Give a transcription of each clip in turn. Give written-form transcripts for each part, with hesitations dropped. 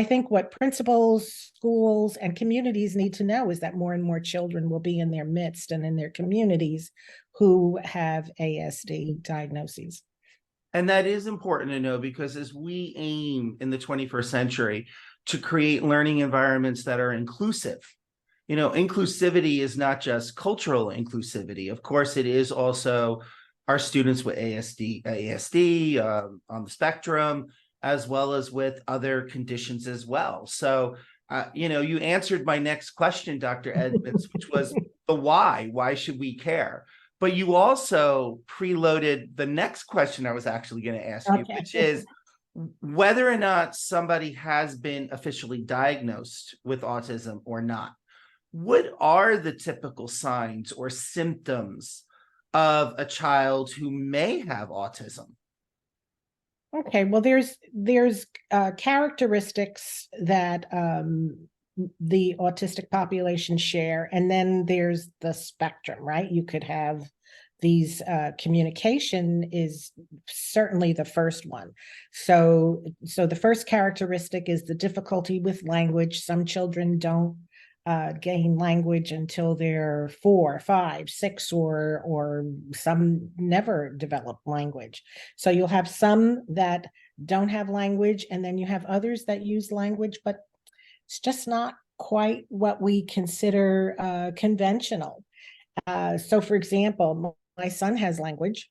I think what principals, schools, and communities need to know is that more and more children will be in their midst and in their communities who have ASD diagnoses. And that is important to know, because as we aim in the 21st century to create learning environments that are inclusive, inclusivity is not just cultural inclusivity. Of course, it is also our students with ASD on the spectrum, as well as with other conditions as well. So, you answered my next question, Dr. Edmunds, which was the why. Why should we care? But you also preloaded the next question I was actually going to ask you, which is whether or not somebody has been officially diagnosed with autism or not. What are the typical signs or symptoms of a child who may have autism? Okay, well, there's characteristics that the autistic population share, and then there's the spectrum, right? You could have these communication is certainly the first one. So the first characteristic is the difficulty with language. Some children don't gain language until they're 4, 5, 6, or some never develop language. So you'll have some that don't have language, and then you have others that use language, but it's just not quite what we consider conventional. So for example, my son has language,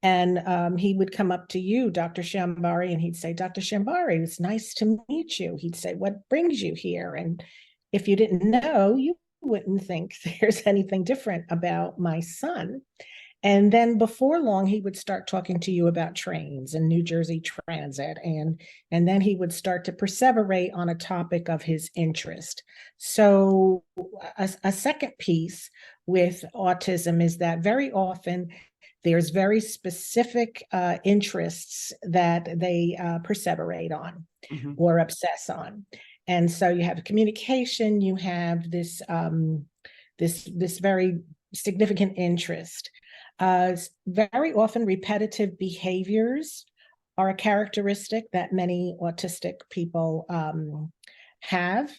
and he would come up to you, Dr. Shambari, and he'd say, Dr. Shambari, it's nice to meet you. He'd say, what brings you here? And if you didn't know, you wouldn't think there's anything different about my son. And then before long, he would start talking to you about trains and New Jersey Transit. And then he would start to perseverate on a topic of his interest. So a second piece with autism is that very often there's very specific interests that they perseverate on or obsess on. And so you have communication, you have this this very significant interest. Very often repetitive behaviors are a characteristic that many autistic people have.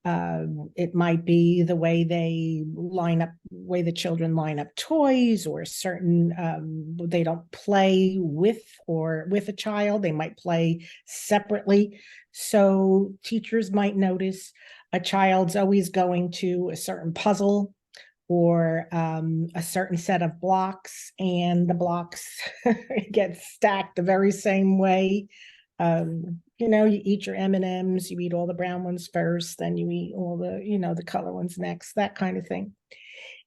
It might be the way they line up, way the children line up toys, or certain, they don't play with a child, they might play separately. So teachers might notice a child's always going to a certain puzzle or a certain set of blocks, and the blocks get stacked the very same way. You eat your M&Ms, you eat all the brown ones first, then you eat all the, the color ones next, that kind of thing.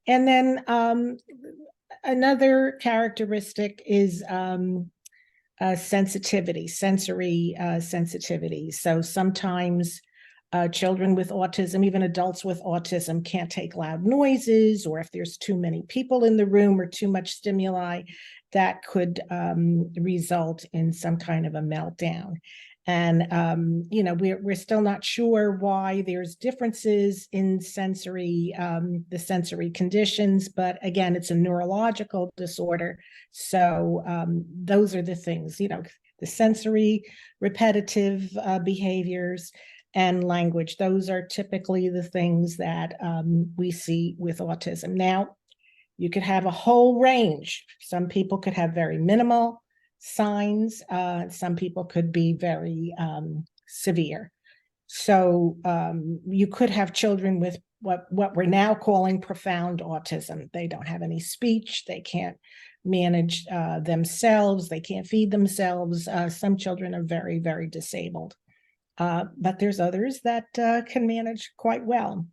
And then another characteristic is sensitivity, sensory sensitivity. So sometimes children with autism, even adults with autism, can't take loud noises, or if there's too many people in the room or too much stimuli, that could result in some kind of a meltdown. And we're still not sure why there's differences in sensory, the sensory conditions, but again, it's a neurological disorder. So those are the things, the sensory repetitive behaviors and language. Those are typically the things that we see with autism. Now, you could have a whole range. Some people could have very minimal signs. Some people could be very severe. So you could have children with what we're now calling profound autism. They don't have any speech. They can't manage themselves. They can't feed themselves. Some children are very, very disabled. But there's others that can manage quite well.